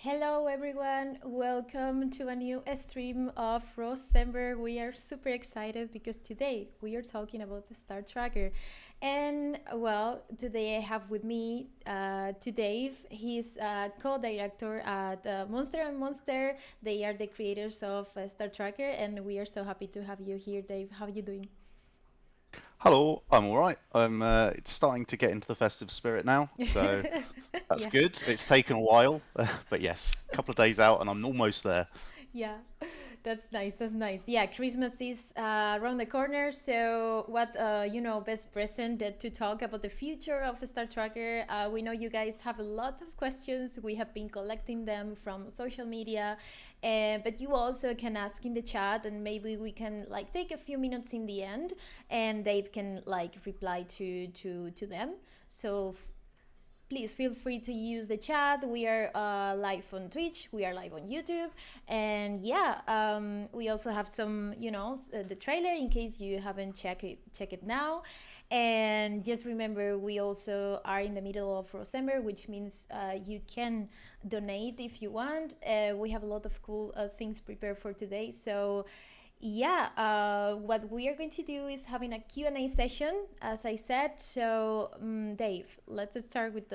Hello everyone, welcome to a new stream of Rosember. We are super excited because today we are talking about the Star Tracker. And well, today I have with me to Dave. He's co-director at Monster and Monster. They are the creators of Star Tracker, and we are so happy to have you here, Dave. How are you doing? Hello, I'm all right. It's starting to get into the festive spirit now, so that's Yeah. good. It's taken a while, but yes, a couple of days out and I'm almost there. Yeah, that's nice. That's nice. Yeah, Christmas is around the corner. So, what best present to talk about the future of Star Tracker? We know you guys have a lot of questions. We have been collecting them from social media, but you also can ask in the chat, and maybe we can like take a few minutes in the end, and Dave can like reply to them. So please feel free to use the chat. We are live on Twitch, we are live on YouTube, and yeah, we also have some, the trailer in case you haven't check it now. And just remember, we also are in the middle of Rosember, which means you can donate if you want. We have a lot of cool things prepared for today, so yeah, what we are going to do is having a Q&A session, as I said. So, Dave, let's start with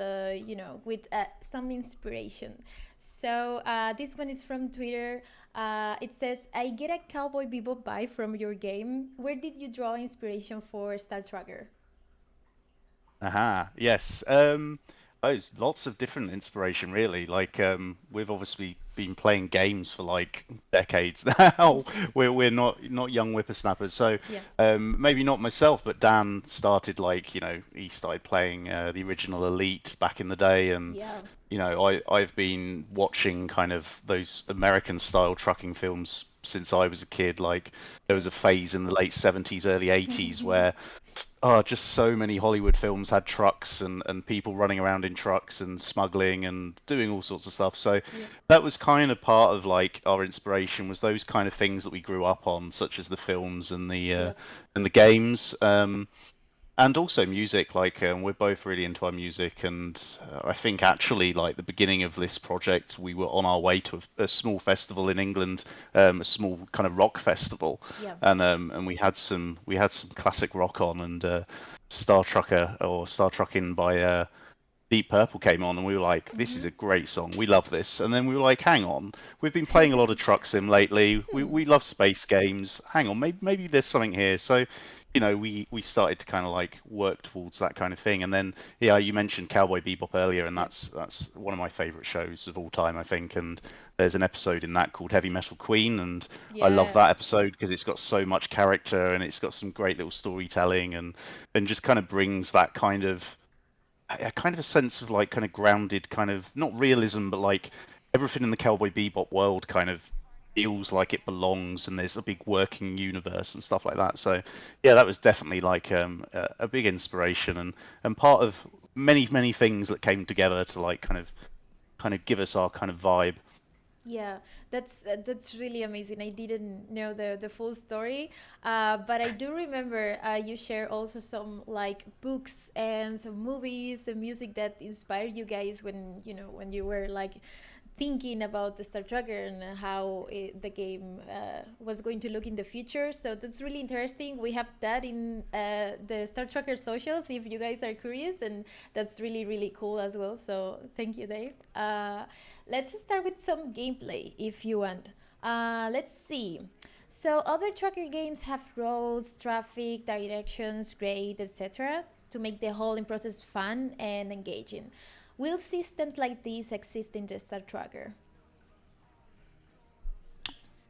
with some inspiration. So, this one is from Twitter. It says, I get a Cowboy Bebop vibe from your game. Where did you draw inspiration for Star Tracker? Aha, yes. Lots of different inspiration, really. We've obviously been playing games for like decades now. We're not young whippersnappers, so Yeah. maybe not myself, but Dan started he started playing the original Elite back in the day, and Yeah. I've been watching kind of those American style trucking films since I was a kid. Like there was a phase in the late 70s, early 80s where just so many Hollywood films had trucks and people running around in trucks and smuggling and doing all sorts of stuff. So Yeah. that was kind of part of like our inspiration was those kind of things that we grew up on, such as the films Yeah. and the games. And also music, we're both really into our music, and I think actually like the beginning of this project we were on our way to a small festival in England, a small kind of rock festival, Yeah. and we had some classic rock on, and Star Trucker or Star Truckin' by Deep Purple came on, and we were like, this is Mm-hmm. a great song, we love this. And then we were like, hang on, we've been playing a lot of truck sim lately, we Hmm. we love space games, hang on, maybe there's something here. So we started to kind of like work towards that kind of thing. And then yeah, you mentioned Cowboy Bebop earlier, and Yeah. that's one of my favorite shows of all time, I think. And there's an episode in that called Heavy Metal Queen, and I love Yeah. that episode because it's got so much character and it's got some great little storytelling, and just kind of brings that kind of a kind of a sense of like kind of grounded kind of not realism, but like everything in the Cowboy Bebop world kind of feels like it belongs, and there's a big working universe and stuff like that. So yeah, that was definitely like a big inspiration, and part of many things that came together to like kind of give us our kind of vibe. Yeah, that's really amazing. I didn't know the full story, but I do remember you share also some like books and some movies and music that inspired you guys when when you were like thinking about the Star Tracker and how the game was going to look in the future. So that's really interesting. We have that in the Star Tracker socials if you guys are curious, and that's really cool as well. So thank you, Dave. Let's start with some gameplay if you want. Let's see. So other tracker games have roads, traffic, directions, grade, etc. to make the whole in process fun and engaging. Will systems like these exist in the Star Tracker?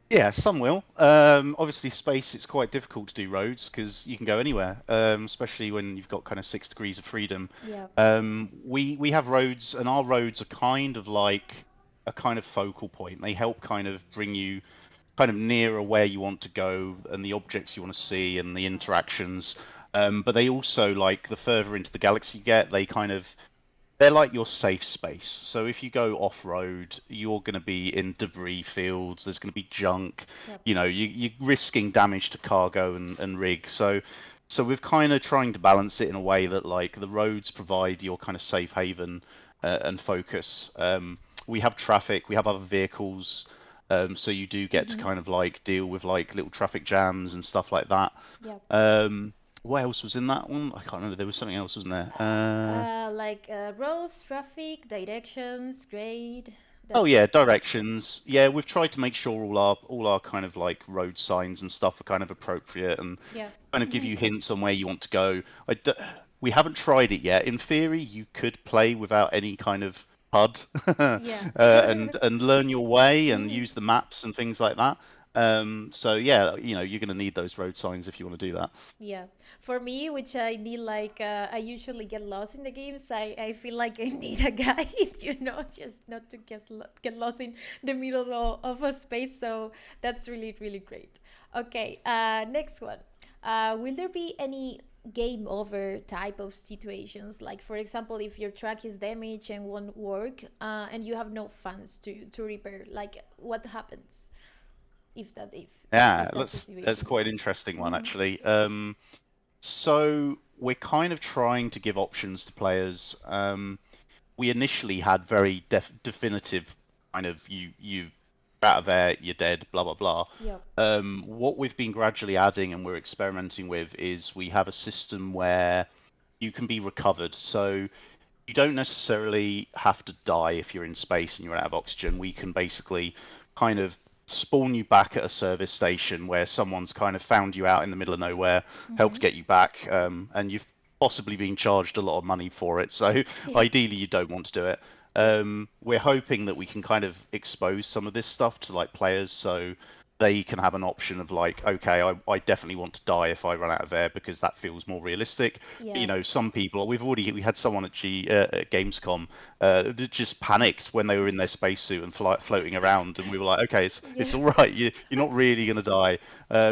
Yeah, some will. Obviously, space, it's quite difficult to do roads because you can go anywhere, especially when you've got kind of 6 degrees of freedom. Yeah. We have roads, and our roads are kind of like a kind of focal point. They help kind of bring you kind of nearer where you want to go and the objects you want to see and the interactions. But they also, like, the further into the galaxy you get, they're like your safe space. So if you go off road, you're going to be in debris fields. There's going to be junk. Yep. You're risking damage to cargo and rig. So we're kind of trying to balance it in a way that like the roads provide your kind of safe haven and focus. we have traffic, we have other vehicles, so you do get to Mm-hmm. kind of like deal with like little traffic jams and stuff like that. Yep. Um, what else was in that one? I can't remember. There was something else, wasn't there? Like roads, traffic, directions, grade. Oh That's yeah, directions. Yeah, we've tried to make sure all our kind of like road signs and stuff are kind of appropriate and yeah. kind of give you hints on where you want to go. We haven't tried it yet. In theory, you could play without any kind of HUD Yeah. and learn your way and use the maps and things like that. So yeah, you're going to need those road signs if you want to do that. Yeah, for me, which I need like I usually get lost in the games. I feel like I need a guide, just not to get lost in the middle of a space. So that's really really great. Okay, next one. Will there be any game over type of situations? Like for example, if your truck is damaged and won't work, and you have no funds to repair, like what happens if that Yeah, if that's the that's situation? quite an interesting one Mm-hmm. actually. So we're kind of trying to give options to players. We initially had very definitive kind of you out of there, you're dead, blah blah blah. Yep. What we've been gradually adding and we're experimenting with is we have a system where you can be recovered. So you don't necessarily have to die if you're in space and you're out of oxygen. We can basically kind of spawn you back at a service station where someone's kind of found you out in the middle of nowhere, Mm-hmm. helped get you back, and you've possibly been charged a lot of money for it. So Yeah. ideally, you don't want to do it. Yeah. We're hoping that we can kind of expose some of this stuff to like players, so they can have an option of like, okay, I definitely want to die if I run out of air because that feels more realistic. Yeah. Some people we had someone at Gamescom that just panicked when they were in their spacesuit and floating around, and we were like, okay, it's Yeah. all right, you're not really going to die.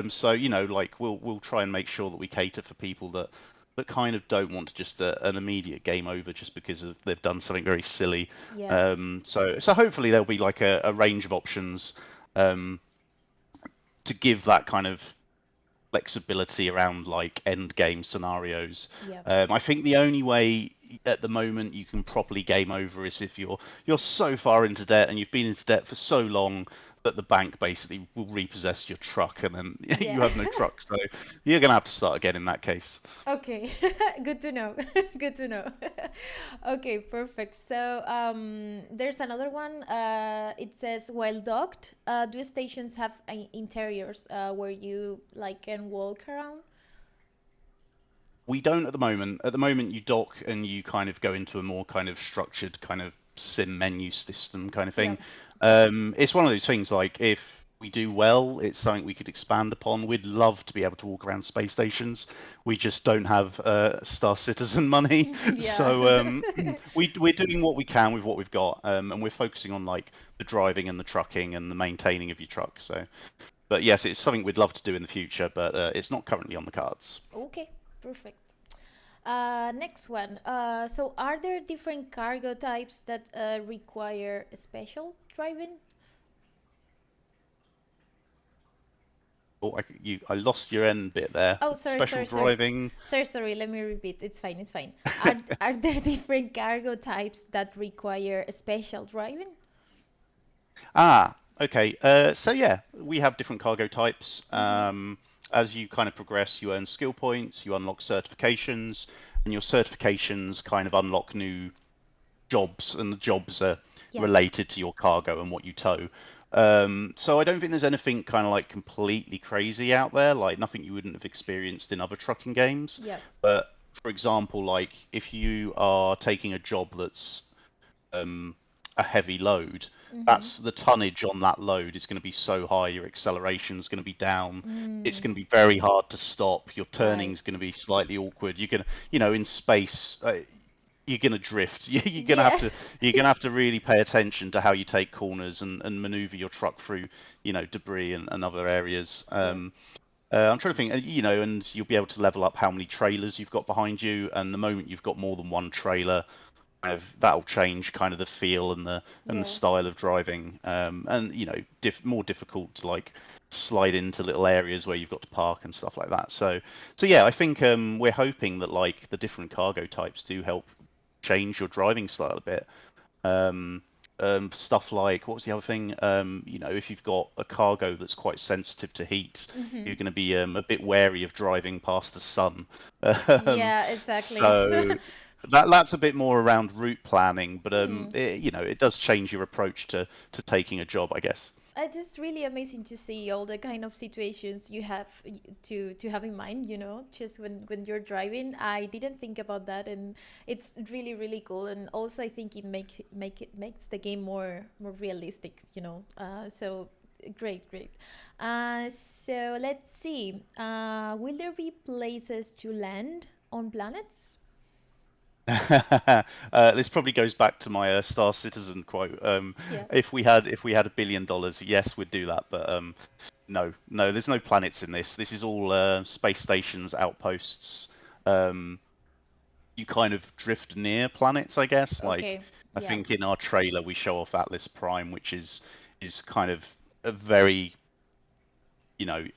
So like we'll try and make sure that we cater for people that kind of don't want just an immediate game over just because they've done something very silly. Yeah. So hopefully there'll be like a range of options um, to give that kind of flexibility around like end game scenarios. Yeah. I think the only way at the moment you can properly game over is if you're so far into debt and you've been into debt for so long that the bank basically will repossess your truck and then Yeah. you have no truck. So you're gonna have to start again in that case. Okay. Good to know. Good to know. Okay, perfect. So there's another one. It says while docked, do stations have interiors where you like can walk around? We don't at the moment. At the moment, you dock and you kind of go into a more kind of structured kind of sim menu system kind of Yeah. thing. It's one of those things like if we do well, it's something we could expand upon. We'd love to be able to walk around space stations. We just don't have Star Citizen money, Yeah. so we're doing what we can with what we've got, and we're focusing on like the driving and the trucking and the maintaining of your truck. So, but yes, it's something we'd love to do in the future, but it's not currently on the cards. Okay, perfect. Next one. So, are there different cargo types that require special driving? Oh, I lost your end bit there. Oh, sorry, Special sorry, sorry. driving. Sorry, sorry. Let me repeat. It's fine, it's fine. Are there different cargo types that require special driving? Ah, okay. So yeah, we have different cargo types. Mm-hmm. As you kind of progress, you earn skill points, you unlock certifications, and your certifications kind of unlock new jobs, and the jobs are Yeah, related to your cargo and what you tow. So I don't think there's anything kind of like completely crazy out there, like nothing you wouldn't have experienced in other trucking games. yeah. But for example, like if you are taking a job that's a heavy load, Mm-hmm. that's the tonnage on that load is going to be so high, your acceleration is going to be down. It's Mm, going to be very hard to stop. Your turning right. is going to be slightly awkward. You're going to, in space, you're going to drift. You're going to have Yeah. to, you're going to have to really pay attention to how you take corners and maneuver your truck through, debris and other areas. Yeah. I'm trying to think, and you'll be able to level up how many trailers you've got behind you. And the moment you've got more than one trailer, kind of that'll change kind of the feel and the Yeah. style of driving, and more difficult to like slide into little areas where you've got to park and stuff like that. So yeah, I think we're hoping that like the different cargo types do help change your driving style a bit. Um, stuff like, what was the other thing? If you've got a cargo that's quite sensitive to heat, you're going to be a bit wary of driving past the sun. Um, Yeah, exactly. so that's a bit more around route planning, but Hmm. it does change your approach to taking a job, I guess. It's just really amazing to see all the kind of situations you have to have in mind. Just when you're driving. I didn't think about that, and it's really cool. And also, I think it makes the game more realistic. So great. So let's see. Will there be places to land on planets? This probably goes back to my Star Citizen quote. Yeah. If we had $1 billion, yes, we'd do that. But no, there's no planets in this. This is all space stations, outposts. Um, you kind of drift near planets, I guess. Like Okay. I Yeah. think in our trailer we show off Atlas Prime, which is kind of a very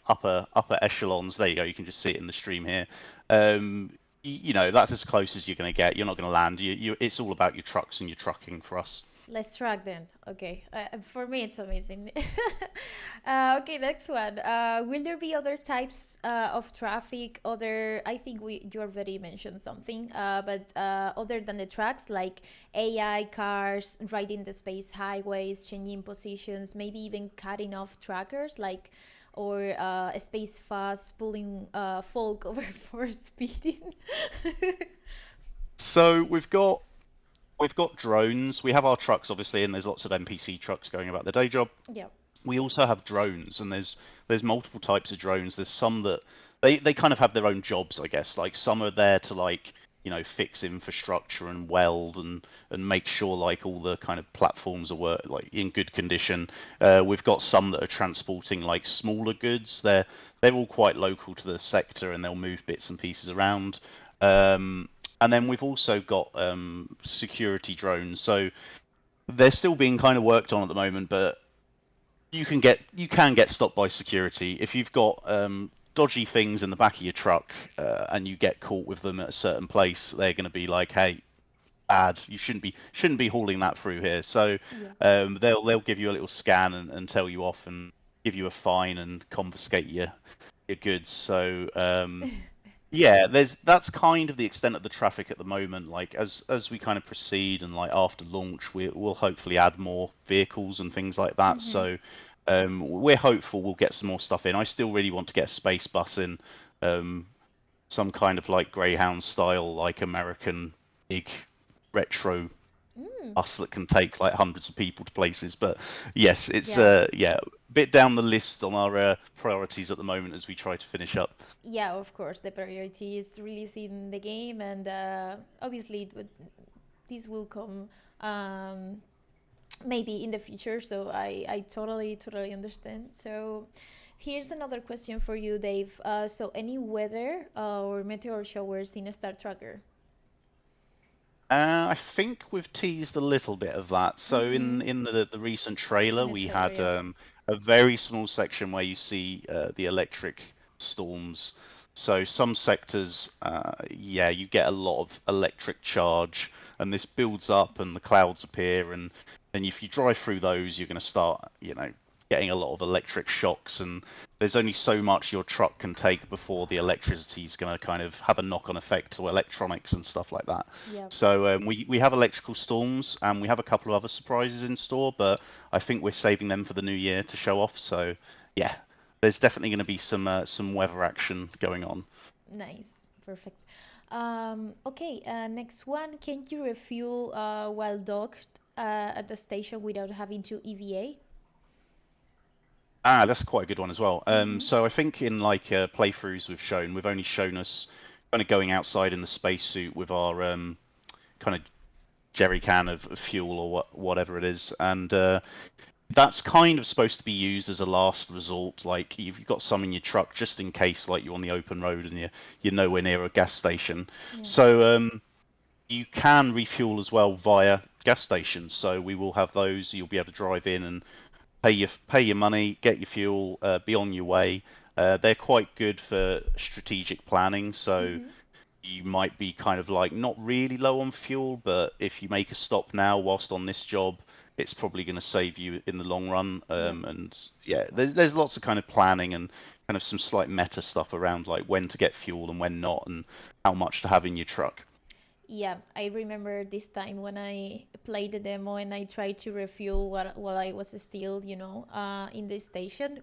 upper echelons. There you go. You can just see it in the stream here. That's as close as you're going to get. You're not going to land. It's all about your trucks and your trucking for us. Let's track then. Okay. For me, it's amazing. Okay, next one. Will there be other types of traffic? I think you already mentioned something. But other than the trucks, like AI cars riding the space highways, changing positions, maybe even cutting off trackers, or space fast pulling folk over for speeding. So we've got drones. We have our trucks, obviously, and there's lots of NPC trucks going about their day job. Yeah. We also have drones, and there's multiple types of drones. There's some that they kind of have their own jobs, I guess. Like some are there to like fix infrastructure and weld and make sure like all the kind of platforms are like in good condition. We've got some that are transporting like smaller goods. They're all quite local to the sector, and they'll move bits and pieces around. Um, and then we've also got security drones. So they're still being kind of worked on at the moment, but you can get stopped by security if you've got dodgy things in the back of your truck, and you get caught with them at a certain place. They're going to be like, "Hey, bad. You shouldn't be hauling that through here." So Yeah. they'll give you a little scan and tell you off and give you a fine and confiscate your goods. So yeah, that's kind of the extent of the traffic at the moment. Like as we kind of proceed and like after launch, we'll hopefully add more vehicles and things like that. Mm-hmm. So we're hopeful we'll get some more stuff in. I still really want to get a space bus in, um, some kind of like Greyhound style, like American big retro Mm. bus that can take like hundreds of people to places. But yes, it's Yeah. yeah, a bit down the list on our priorities at the moment as we try to finish up. Yeah, of course, the priority is releasing the game, and obviously this will come um, maybe in the future. So I totally understand. So here's another question for you, Dave. So any weather or meteor showers in a Star Tracker? I think we've teased a little bit of that. So Mm-hmm. in the recent In trailer, the we trailer, had yeah. a very small section where you see the electric storms. So some sectors, yeah, you get a lot of electric charge, and this builds up, and the clouds appear, and if you drive through those, you're going to start, getting a lot of electric shocks, and there's only so much your truck can take before the electricity is going to kind of have a knock-on effect to electronics and stuff like that. Yep. So we have electrical storms, and we have a couple of other surprises in store, but I think we're saving them for the new year to show off. So yeah, there's definitely going to be some weather action going on. Nice. Perfect. Okay, next one. Can you refuel while docked at the station without having to EVA? Ah, that's quite a good one as well. Mm-hmm. So I think in like playthroughs we've only shown us kind of going outside in the spacesuit with our kind of jerry can of fuel or whatever it is, and that's kind of supposed to be used as a last resort. Like you've got some in your truck just in case, like you're on the open road and you're nowhere near a gas station. Yeah. So you can refuel as well via gas stations. So we will have those. You'll be able to drive in and pay your money, get your fuel, be on your way. They're quite good for strategic planning. So Mm-hmm. you might be kind of like not really low on fuel, but if you make a stop now whilst on this job, it's probably going to save you in the long run. Yeah. And yeah, there's lots of kind of planning and kind of some slight meta stuff around like when to get fuel and when not, and how much to have in your truck. Yeah, I remember this time when I played the demo and I tried to refuel while I was still, in the station,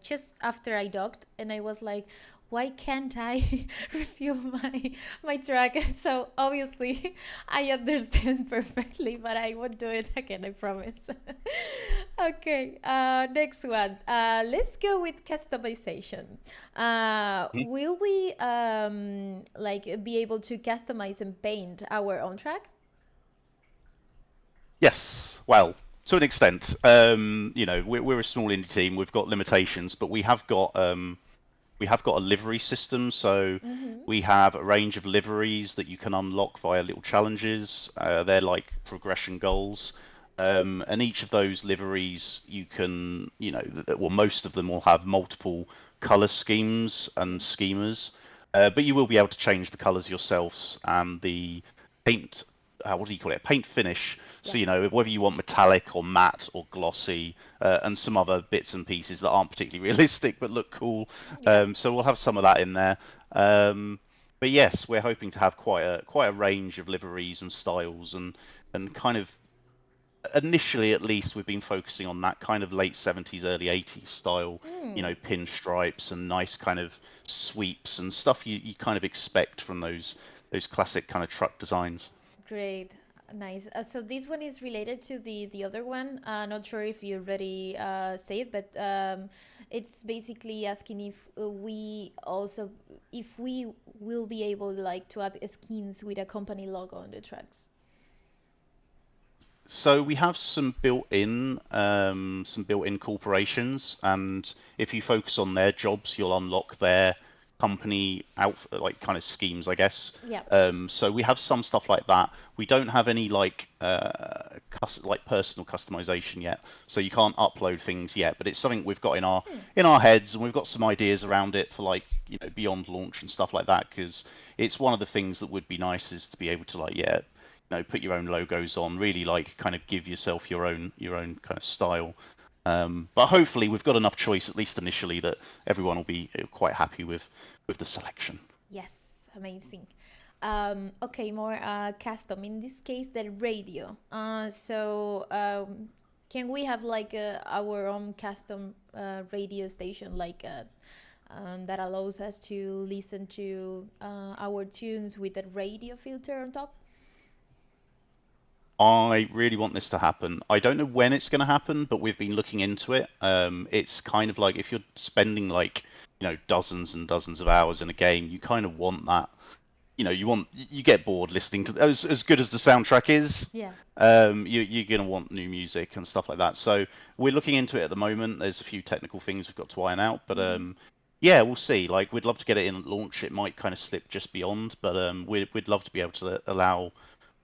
just after I docked, and I was like, why can't I refuel my truck? So obviously, I understand perfectly, but I won't do it again. I promise. Okay, next one. Let's go with customization. Will we like be able to customize and paint our own track? Yes, well, to an extent. We're a small indie team. We've got limitations, but we have got a livery system. So Mm-hmm. we have a range of liveries that you can unlock via little challenges. They're like progression goals. And each of those liveries, you can, well, most of them will have multiple color schemes and schemas, but you will be able to change the colors yourselves and the paint. What do you call it? Paint finish. Yeah. So whether you want metallic or matte or glossy, and some other bits and pieces that aren't particularly realistic but look cool. Yeah. So we'll have some of that in there. But yes, we're hoping to have quite a range of liveries and styles, and kind of initially at least we've been focusing on that kind of late 70s early 80s style, Hmm. pinstripes and nice kind of sweeps and stuff you kind of expect from those classic kind of truck designs. Great. Nice. So this one is related to the other one. Not sure if you already say it, but it's basically asking if we will be able like to add skins with a company logo on the trucks. So we have some built-in corporations, and if you focus on their jobs, you'll unlock their company outfit, like kind of schemes, I guess. Yeah. So we have some stuff like that. We don't have any like like personal customization yet, so you can't upload things yet. But it's something we've got Hmm. in our heads, and we've got some ideas around it for like beyond launch and stuff like that. Because it's one of the things that would be nice is to be able to like put your own logos on, really like kind of give yourself your own kind of style. But hopefully we've got enough choice at least initially that everyone will be quite happy with the selection. Yes, amazing. Okay, more custom. In this case, the radio. Can we have like our own custom radio station, like that allows us to listen to our tunes with a radio filter on top? I really want this to happen. I don't know when it's going to happen, but we've been looking into it. It's kind of like if you're spending like dozens and dozens of hours in a game, you kind of want that. You get bored listening to as good as the soundtrack is. Yeah, You're gonna want new music and stuff like that. So we're looking into it at the moment. There's a few technical things we've got to iron out, but yeah, we'll see. Like we'd love to get it in at launch. It might kind of slip just beyond, but we'd love to be able to allow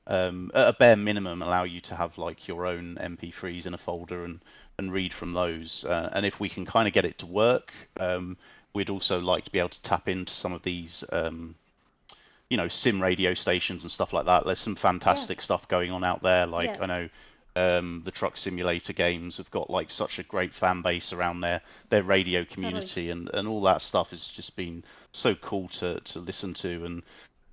at a bare minimum allow you to have like your own MP3s in a folder and read from those. And if we can kind of get it to work, we'd also like to be able to tap into some of these sim radio stations and stuff like that. There's some yeah, fantastic stuff going on out there. yeah, Like I know the truck simulator games have got like such a great fan base around their radio totally. community, and all that stuff has just been so cool to listen to and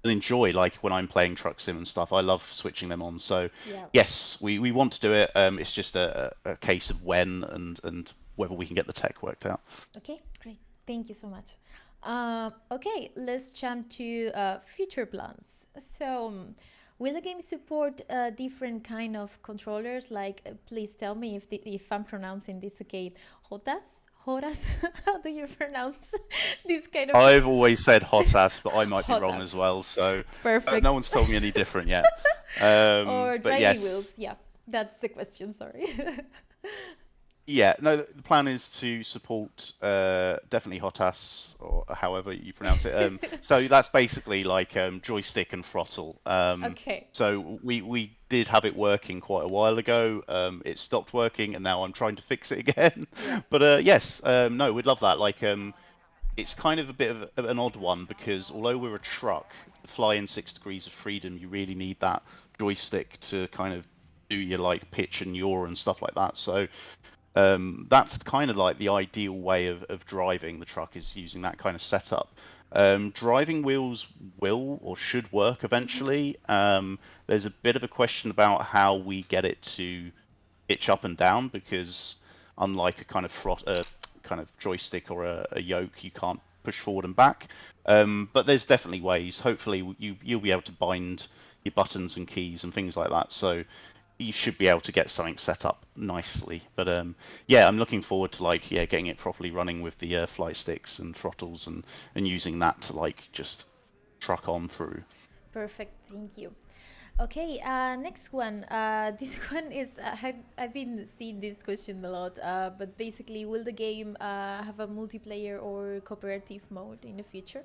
enjoy. Like when I'm playing truck sim and stuff, I love switching them on. So Yeah. yes, we want to do it. It's just a case of when and whether we can get the tech worked out. Okay, great. Thank you so much. Okay, let's jump to future plans. Will the game support different kind of controllers? Like, please tell me if I'm pronouncing this okay. Hotas, Horas. How do you pronounce this kind of I've always said hot ass, but I might be wrong as Hotas? well. So no Perfect. one's told me any different yet. Or But driving yes, wheels. Yeah, that's the question. Sorry. yeah, no, the plan is to support definitely Hotas or however you pronounce it. So that's basically like joystick and throttle. Okay. So we did have it working quite a while ago. It stopped working, and now I'm trying to fix it again. Yeah. But yes, no, we'd love that. Like it's kind of a bit of an odd one because although we're a truck, the fly in 6 degrees of freedom, you really need that joystick to kind of do your like pitch and yaw and stuff like that. So that's kind of like the ideal way of driving the truck, is using that kind of setup. Driving wheels will or should work Mm-hmm. eventually. There's a bit of a question about how we get it to pitch up and down, because unlike a kind of kind of joystick or a yoke, you can't push forward and back. But there's definitely ways. Hopefully, you'll be able to bind your buttons and keys and things like that. So you should be able to get something set up nicely. But yeah, I'm looking forward to like getting it properly running with the flight sticks and throttles, and using that to like just truck on through. Perfect. Thank you. Okay, next one. This one is I've been seeing this question a lot, but basically, will the game have a multiplayer or cooperative mode in the future?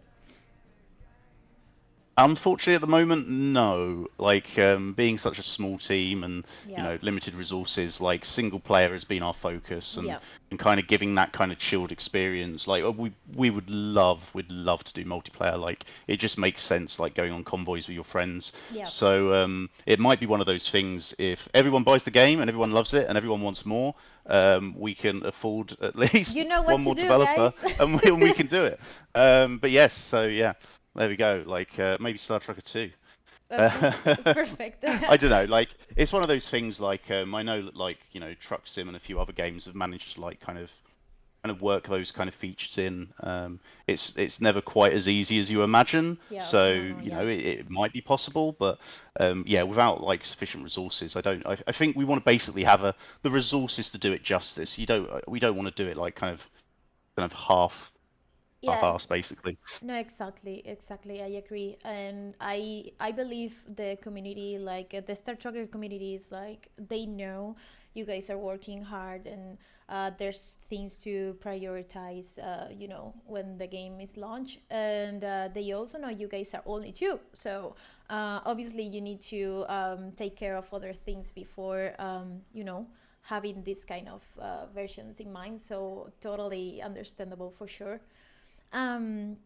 Unfortunately, at the moment, no. Like, being such a small team and Yeah, limited resources, like single player has been our focus, yeah, and kind of giving that kind of chilled experience. Like, we would love to do multiplayer. Like, it just makes sense, like going on convoys with your friends. yeah. So it might be one of those things. If everyone buys the game and everyone loves it and everyone wants more, we can afford at least You know what one to more do, developer, guys. and we can do it. But yes, so yeah. There we go. Like maybe Star Trek 2. Okay, Uh, perfect. I don't know. Like it's one of those things. Like I know that like Truck Sim and a few other games have managed to like kind of work those kind of features in. It's never quite as easy as you imagine. Yeah, So no, no, yeah. it might be possible, but yeah, without like sufficient resources, I don't. I think we want to basically have the resources to do it justice. You don't. We don't want to do it like kind of Yeah, half-assed basically. no, exactly, exactly. I agree, and I believe the community, like the Star Trucker community, is like they know you guys are working hard, and there's things to prioritize. When the game is launched, and they also know you guys are only two, so obviously you need to take care of other things before having this kind of versions in mind. So totally understandable for sure. Um,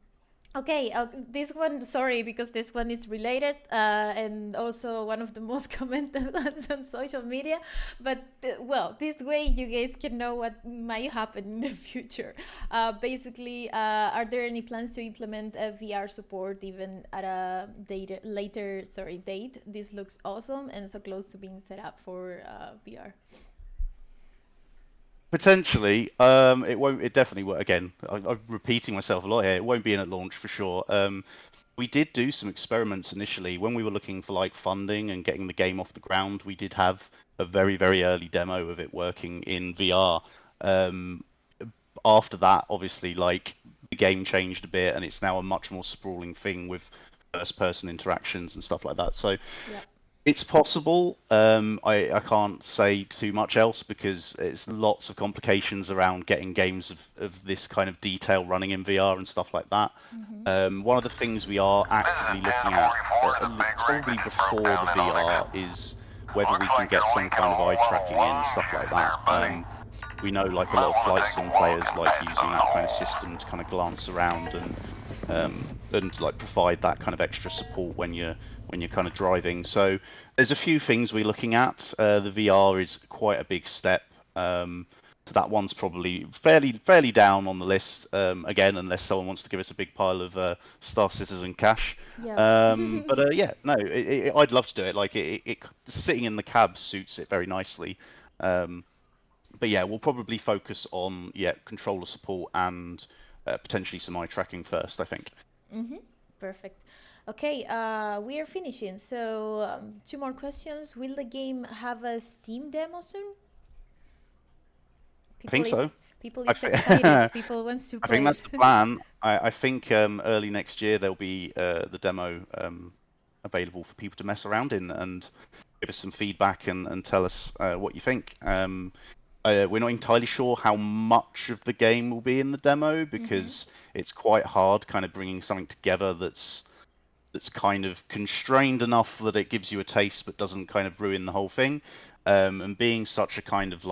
Okay, this one, sorry, because this one is related and also one of the most commented ones on social media. But, well, this way you guys can know what might happen in the future. Basically, are there any plans to implement a VR support even at a date? This looks awesome and so close to being set up for VR. Potentially, it won't. It definitely won't. Again, I'm repeating myself a lot here. It won't be in at launch for sure. We did do some experiments initially when we were looking for like funding and getting the game off the ground. We did have a very, very early demo of it working in VR. Um, After that, obviously, like the game changed a bit, and it's now a much more sprawling thing with first-person interactions and stuff like that. So Yeah. it's possible. I can't say too much else because it's lots of complications around getting games of this kind of detail running in VR and stuff like that. Mm-hmm. One of the things we are actively looking at, probably before the VR, is whether we can get some kind of eye tracking in, stuff like that. We know like a lot of flight sim players like using that kind of system to kind of glance around and like provide that kind of extra support when you're kind of driving. So there's a few things we're looking at. The VR is quite a big step. So that one's probably fairly down on the list. Again, unless someone wants to give us a big pile of Star Citizen cash. Yeah. But yeah, no, I'd love to do it. Like sitting in the cab suits it very nicely. Um, but yeah, we'll probably focus on controller support and potentially some eye tracking first, I think. Mm-hmm. Perfect. Okay, we are finishing. So, two more questions. Will the game have a Steam demo soon? I think so. People I is think excited. People wants to I think play. that's the plan. I think early next year there'll be the demo available for people to mess around in and give us some feedback and tell us what you think. We're not entirely sure how much of the game will be in the demo Mm-hmm. because it's quite hard kind of bringing something together that's kind of constrained enough that it gives you a taste but doesn't kind of ruin the whole thing. And being such a kind of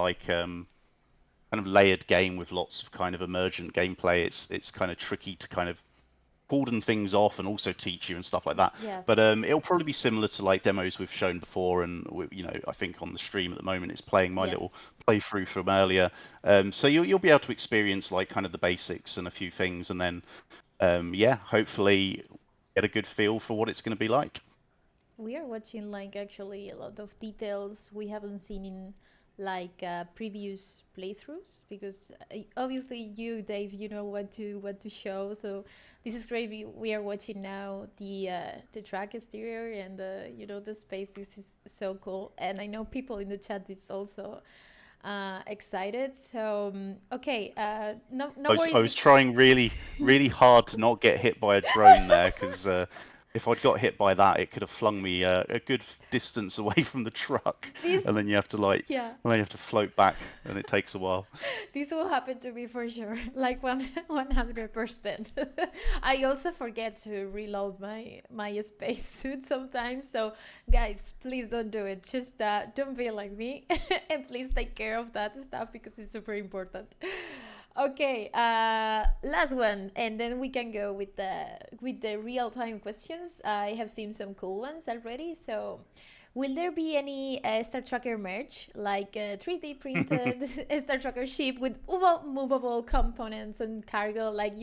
layered game with lots of kind of emergent gameplay, it's kind of tricky to kind of cordon things off and also teach you and stuff like that. Yeah. But it'll probably be similar to like demos we've shown before, and I think on the stream at the moment it's playing my Yes. little playthrough from earlier. So you'll be able to experience like kind of the basics and a few things, and then yeah, hopefully get a good feel for what it's going to be like. We are watching like actually a lot of details we haven't seen in like previous playthroughs because obviously you Dave you know what to show, so this is great. We are watching now the track exterior and the space. This is so cool, and I know people in the chat is also excited. So okay, no I worries. was trying really, really hard to not get hit by a drone there because if I'd got hit by that, it could have flung me a good distance away from the truck, This and then you have to like, yeah. and then you have to float back, and it takes a while. This will happen to me for sure, like 100%. I also forget to reload my spacesuit sometimes. So, guys, please don't do it. Just don't be like me, and please take care of that stuff because it's super important. Okay, last one, and then we can go with the real time questions. I have seen some cool ones already. So, will there be any Star Tracker merch, like 3D printed Star Tracker ship with movable components and cargo? Like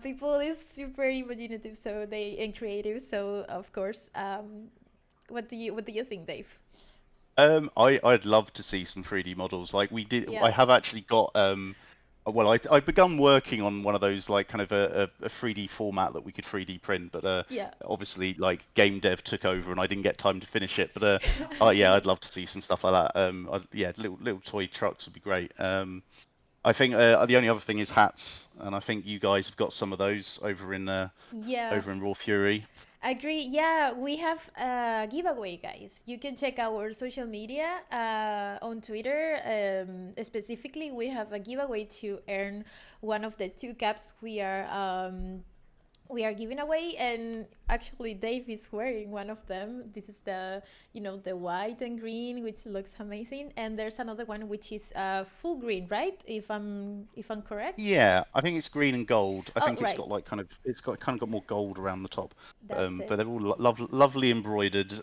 people is super imaginative, so they and creative. So of course, what do you think, Dave? I'd love to see some 3D models. Like we did, I Yeah, have actually got well, I've begun working on one of those like kind of a 3D format that we could 3D print, but yeah. obviously like game dev took over and I didn't get time to finish it. But oh yeah, I'd love to see some stuff like that. Yeah, little toy trucks would be great. I think the only other thing is hats, and I think you guys have got some of those Yeah. over in Raw Fury. Agree. Yeah, we have a giveaway, guys. You can check our social media on Twitter. Specifically, we have a giveaway to earn one of the two caps we are giving away, and actually Dave is wearing one of them. This is the white and green, which looks amazing, and there's another one which is full green, right? If I'm correct. Yeah, I think it's green and gold. I Oh, think it's right. got like it's got kind of got more gold around the top. That's it. But they're all lovely embroidered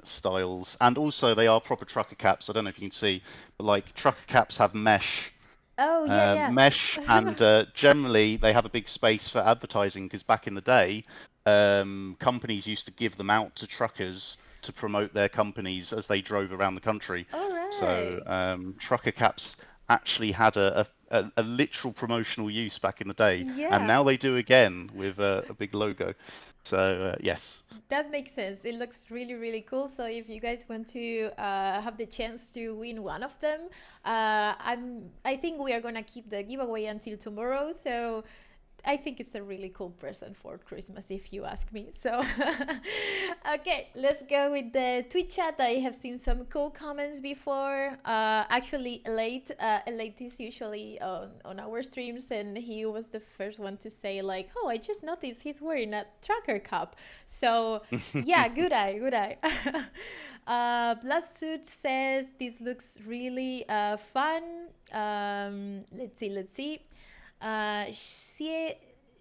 styles, and also they are proper trucker caps. I don't know if you can see, but like trucker caps have Oh, yeah, mesh, yeah. and generally they have a big space for advertising because back in the day, companies used to give them out to truckers to promote their companies as they drove around the country. All So right. trucker caps actually had a literal promotional use back in the day, and Yeah. now they do again with a big logo. So yes. That makes sense. It looks really, really cool. So if you guys want to have the chance to win one of them, I think we are gonna keep the giveaway until tomorrow. So I think it's a really cool present for Christmas, if you ask me. So, okay, let's go with the tweet chat. I have seen some cool comments before. Actually, late is usually on our streams, and he was the first one to say like, "Oh, I just noticed he's wearing a tracker cap." So, yeah, good eye, good eye. Blastsuit says this looks really fun. Let's see.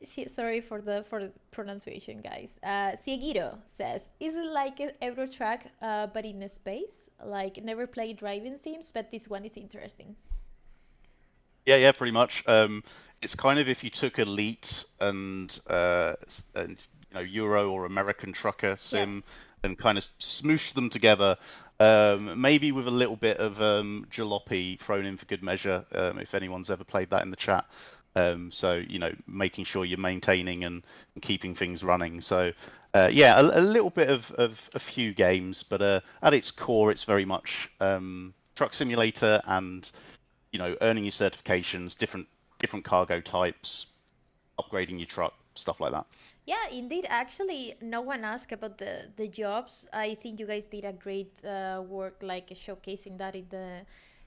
She, sorry for the pronunciation, guys. Ciegiro says, "Is it like a Eurotrack, but in a space? Like never played driving sims, but this one is interesting." Yeah, pretty much. It's kind of if you took Elite and Euro or American Trucker Yeah. Sim and kind of smooshed them together, maybe with a little bit of jalopy thrown in for good measure, if anyone's ever played that in the chat. So making sure you're maintaining and keeping things running. So yeah, a little bit of a few games, but at its core, it's very much truck simulator and earning your certifications, different cargo types, upgrading your truck, stuff like that. Yeah, indeed. Actually, no one asked about the jobs. I think you guys did a great work, like showcasing that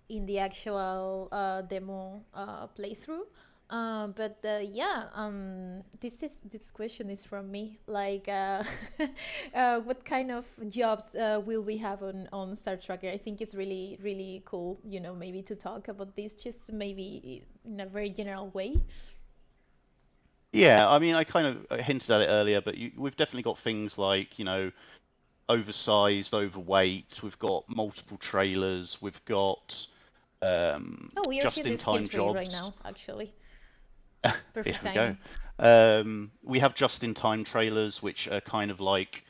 in the actual demo playthrough. But yeah, this question is from me. Like, what kind of jobs will we have on Star Tracker? I think it's really really cool. Maybe to talk about this, just maybe in a very general way. Yeah, I mean, I kind of hinted at it earlier, but we've definitely got things like, oversized, overweight. We've got multiple trailers. We've got Oh, we are seeing the skill just-in-time tree right jobs. now, actually. There Perfect we go. timing. We have just-in-time trailers, which are kind of like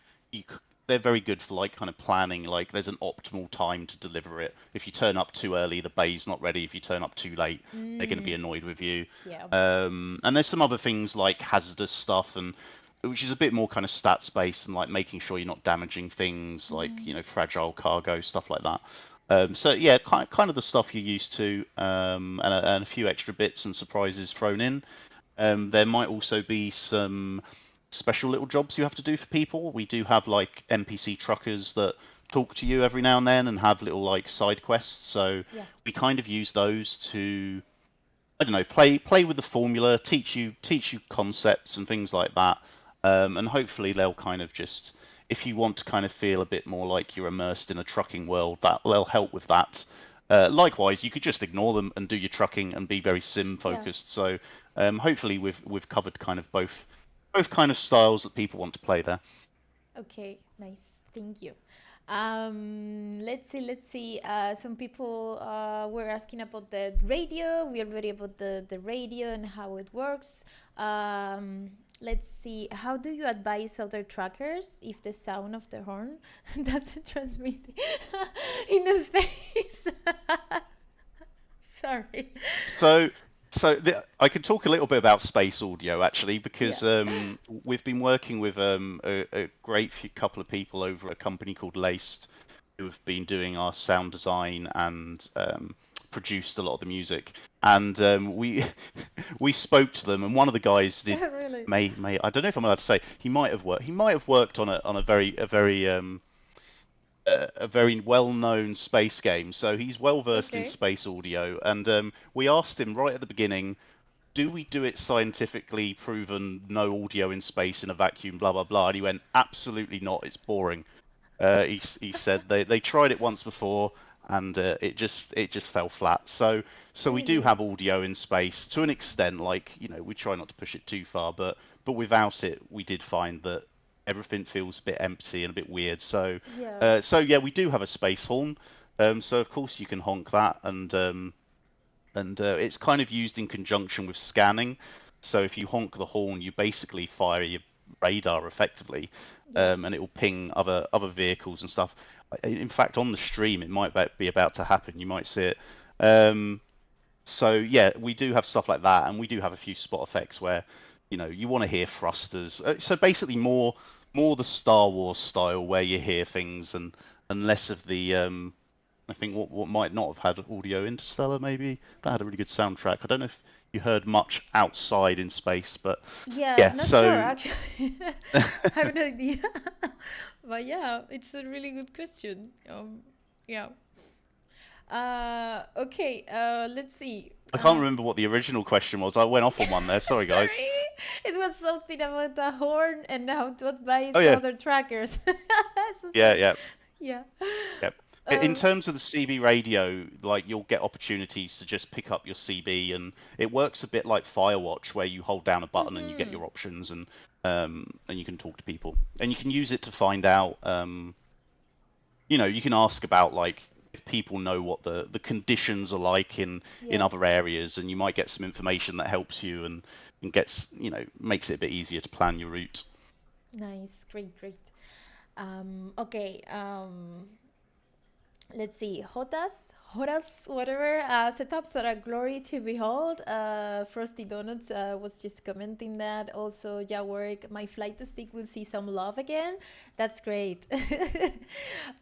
they're very good for like kind of planning. Like there's an optimal time to deliver it. If you turn up too early, the bay's not ready. If you turn up too late, they're going to be Mm, annoyed with you. yeah. And there's some other things like hazardous stuff and which is a bit more kind of stats based and like making sure you're not damaging things like fragile cargo stuff like that. So yeah, kind of the stuff you're used to, and a few extra bits and surprises thrown in. There might also be some special little jobs you have to do for people. We do have like NPC truckers that talk to you every now and then and have little like side quests. So Yeah. we kind of use those to, I don't know, play with the formula, teach you concepts and things like that, and hopefully they'll kind of just, if you want to kind of feel a bit more like you're immersed in a trucking world, that they'll help with that. Likewise, you could just ignore them and do your trucking and be very sim Yeah. focused. So hopefully we've covered kind of both kind of styles that people want to play there. Okay, nice. Thank you. Let's see, let's see. Some people were asking about the radio. We already about the radio and how it works. Let's see. How do you advise other trackers if the sound of the horn doesn't transmit in the space? Sorry. So, I could talk a little bit about space audio actually, Yeah. because we've been working with a great few couple of people over at a company called Laced, who have been doing our sound design and produced a lot of the music. And we we spoke to them, and one of the guys did Really? may I don't know if I'm allowed to say he might have worked on a very well-known space game, so he's well versed in Okay. space audio. And we asked him right at the beginning, do we do it scientifically proven, no audio in space in a vacuum, blah blah blah? And he went, absolutely not. It's boring. He said they tried it once before and it just fell flat. So we do Really? have audio in space to an extent. Like we try not to push it too far, but without it, we did find that everything feels a bit empty and a bit weird. So Yeah. so yeah, we do have a space horn. So of course you can honk that, and it's kind of used in conjunction with scanning. So if you honk the horn, you basically fire your radar effectively, Yeah. and it will ping other vehicles and stuff. In fact, on the stream, it might be about to happen. You might see it. Um, so yeah, we do have stuff like that, and we do have a few spot effects where you want to hear thrusters. So basically, more the Star Wars style where you hear things, and less of the I think what might not have had audio, Interstellar maybe, that had a really good soundtrack. I don't know if you heard much outside in space, but Yeah, yeah. not sure So actually. I have no idea. But yeah, it's a really good question. Yeah. Okay, let's see. I can't remember what the original question was. I went off on one there. Sorry, guys. Sorry. It was something about the horn and how to Oh advise yeah, other trackers. So yeah, sorry. yeah. Yeah. Yep. In Uh, terms of the CB radio, like you'll get opportunities to just pick up your CB, and it works a bit like Firewatch, where you hold down a button and you get mhm. your options, and you can talk to people, and you can use it to find out. You can ask about like if people know what the conditions are like in Yeah. other areas, and you might get some information that helps you and gets makes it a bit easier to plan your route. Nice. Great, great. Okay. Let's see, Hotas, whatever. Setups are a glory to behold. Frosty Donuts was just commenting that. Also, yeah, work. My flight to stick will see some love again. That's great.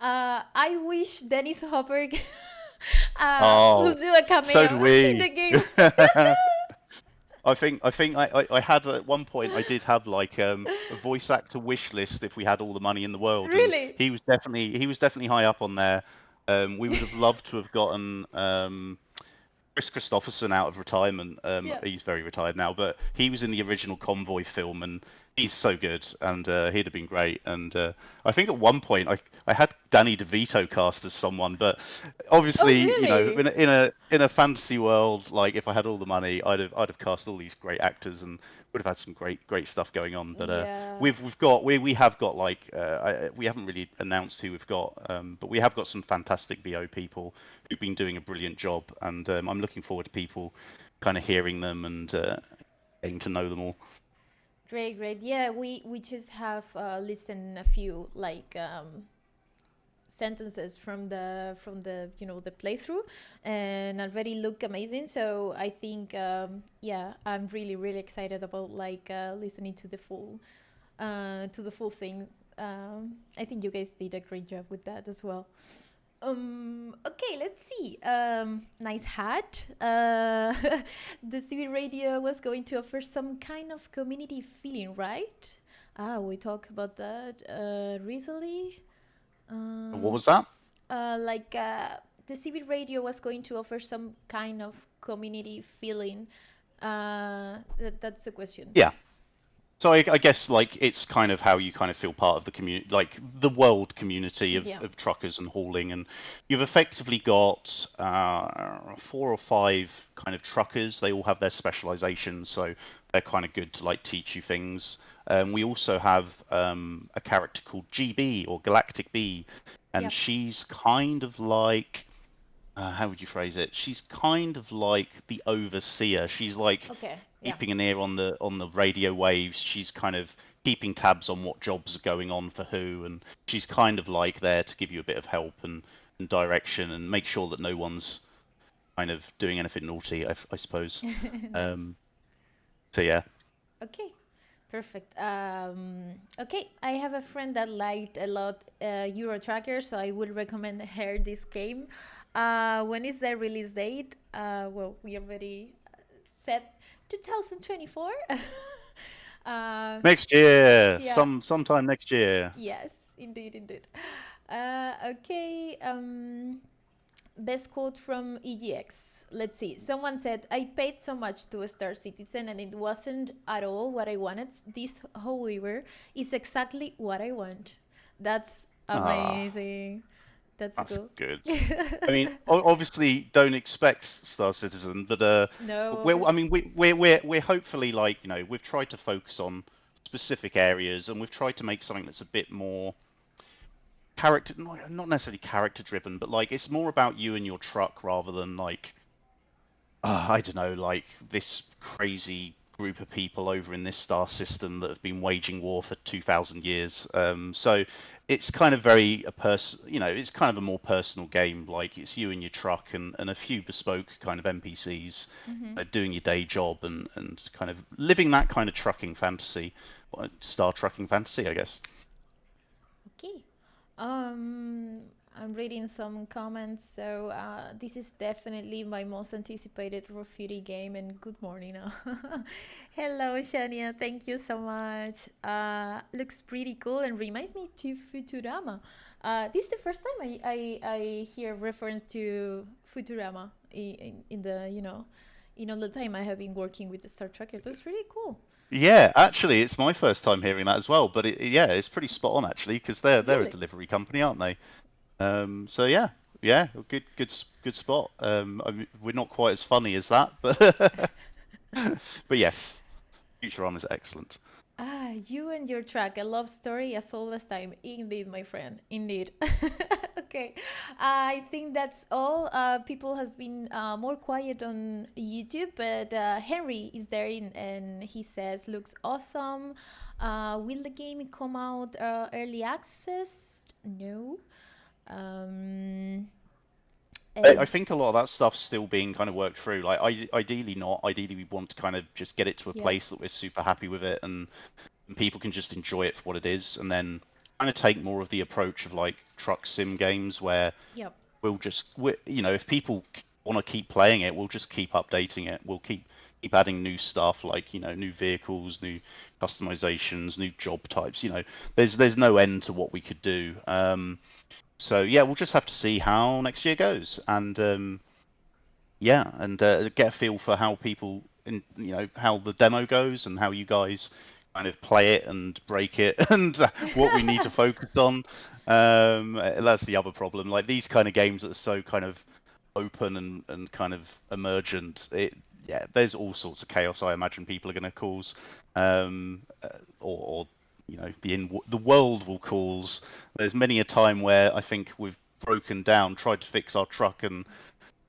I wish Dennis Hopper will Oh, do a so do cameo in we. the game. I had at one point I did have like a voice actor wish list if we had all the money in the world, and Really? he was definitely high up on there. We would have loved to have gotten Chris Christopherson out of retirement. Yeah. He's very retired now, but he was in the original Convoy film, and He's so good, and he'd have been great. And I think at one point I had Danny DeVito cast as someone, but Oh, obviously, really? in a fantasy world, like if I had all the money, I'd have cast all these great actors and would have had some great stuff going on. But Yeah. we have got like we haven't really announced who we've got, but we have got some fantastic VO people who've been doing a brilliant job, and I'm looking forward to people kind of hearing them and getting to know them all. Great, great. Yeah, we just have listened a few like sentences from the the playthrough, and already look amazing. So I think yeah, I'm really excited about like listening to the full thing. I think you guys did a great job with that as well. Okay, let's see. Nice hat. The CB radio was going to offer some kind of community feeling, right? We talked about that recently. What Um, was that? like the CB radio was going to offer some kind of community feeling. That's the question. Yeah. So I guess like it's kind of how you kind of feel part of the community, like the world community Yeah. of truckers and hauling, and you've effectively got 4 or 5 kind of truckers. They all have their specializations, so they're kind of good to like teach you things. We also have a character called GB or Galactic B, and Yep. she's kind of like how would you phrase it? She's kind of like the overseer. She's like Okay. Yeah. keeping an ear on the radio waves. She's kind of keeping tabs on what jobs are going on for who, and she's kind of like there to give you a bit of help and direction and make sure that no one's kind of doing anything naughty, I suppose. Nice. Um, so yeah. Okay. Perfect. Okay, I have a friend that liked a lot Euro Tracker, so I would recommend her this game. When is the release date? Well, we already set 2024. uh, Next year, yeah, sometime next year. yes, indeed, indeed. Okay, best quote from EGX. Let's see. Someone said, I paid so much to a Star Citizen and it wasn't at all what I wanted. This, however, is exactly what I want. That's Ah, amazing. That's that's cool. good. I mean, obviously, don't expect Star Citizen, but No. I mean, we're hopefully like we've tried to focus on specific areas, and we've tried to make something that's a bit more character, not necessarily character driven, but like it's more about you and your truck rather than like I don't know, like this crazy group of people over in this star system that have been waging war for 2,000 years. So it's kind of very it's kind of a more personal game. Like it's you and your truck and a few bespoke kind of NPCs Mm-hmm. doing your day job and kind of living that kind of trucking fantasy, star trucking fantasy, I guess. Okay. Um, I'm reading some comments. So this is definitely my most anticipated Refueling game. And good morning. Hello, Shenia. Thank you so much. Looks pretty cool and reminds me to Futurama. This is the first time I hear reference to Futurama in the in all the time I have been working with the Star Trek. That's really cool. Yeah, actually, it's my first time hearing that as well. But yeah, it's pretty spot on actually because they're a Really? delivery company, aren't they? So yeah, yeah, good spot. I mean, we're not quite as funny as that, but but yes, Futurama is excellent. You and your track, a love story as old as time. Indeed, my friend. Indeed. Okay. I think that's all. People has been more quiet on YouTube, but Henry is there and he says, looks awesome. Will the game come out early access? No. Um, I and think a lot of that stuff's still being kind of worked through. Like, ideally not. Ideally, we want to kind of just get it to a yeah. place that we're super happy with it, and people can just enjoy it for what it is, and then kind of take more of the approach of like truck sim games where Yep. if people want to keep playing it, we'll just keep updating it. We'll keep adding new stuff like new vehicles, new customizations, new job types. There's no end to what we could do. So yeah, we'll just have to see how next year goes, and yeah, and get a feel for how people how the demo goes and how you guys kind of play it and break it and what we need to focus on. That's the other problem. Like these kind of games that are so kind of open and kind of emergent, yeah, there's all sorts of chaos I imagine people are going to cause, or the world will cause. There's many a time where I think we've broken down, tried to fix our truck, and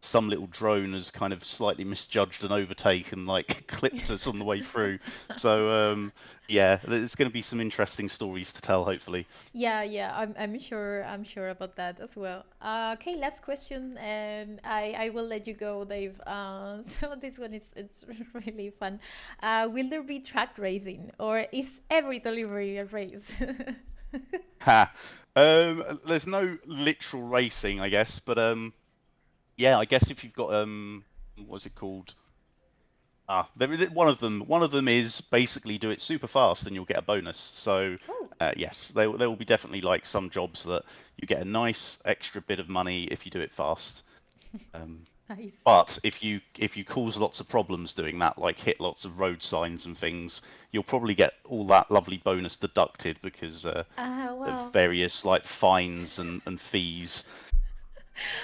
some little drone has kind of slightly misjudged and overtaken, like clipped us on the way through. So yeah, there's going to be some interesting stories to tell, hopefully. Yeah, yeah, I'm sure about that as well. Okay, last question, and I will let you go, Dave. So this one is it's really fun. Will there be track racing, or is every delivery a race? Ha. There's no literal racing, I guess, but yeah, I guess if you've got what's it called? One of them is basically do it super fast and you'll get a bonus. So Oh, yes, there will be definitely like some jobs that you get a nice extra bit of money if you do it fast. Um, nice. but if you cause lots of problems doing that, like hit lots of road signs and things, you'll probably get all that lovely bonus deducted because of Well, various like fines and fees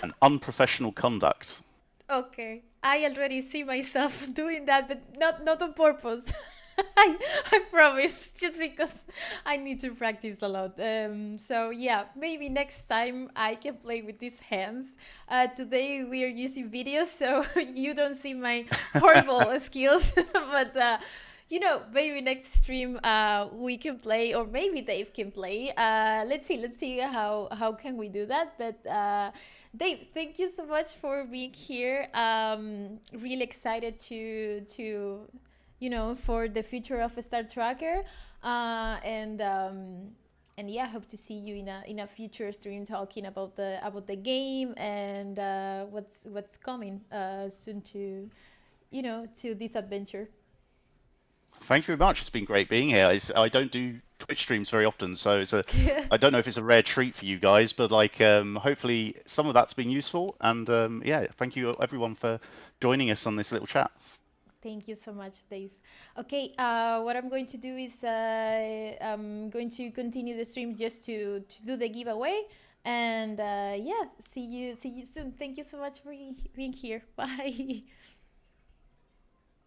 and unprofessional conduct. okay. I already see myself doing that, but not on purpose. I, I promise, just because I need to practice a lot. So yeah, maybe next time I can play with these hands. Today we are using videos, so you don't see my horrible skills, but maybe next stream we can play, or maybe Dave can play. Let's see how can we do that. But Dave, thank you so much for being here. Really excited to for the future of Star Tracker, and yeah, hope to see you in a future stream talking about the game and what's coming soon to this adventure. Thank you very much. It's been great being here. I don't do Twitch streams very often, so I don't know if it's a rare treat for you guys, but like hopefully some of that's been useful. And yeah, thank you everyone for joining us on this little chat. Thank you so much, Dave. Okay, what I'm going to do is I'm going to continue the stream just to do the giveaway, and yeah, see you soon. Thank you so much for being here. Bye.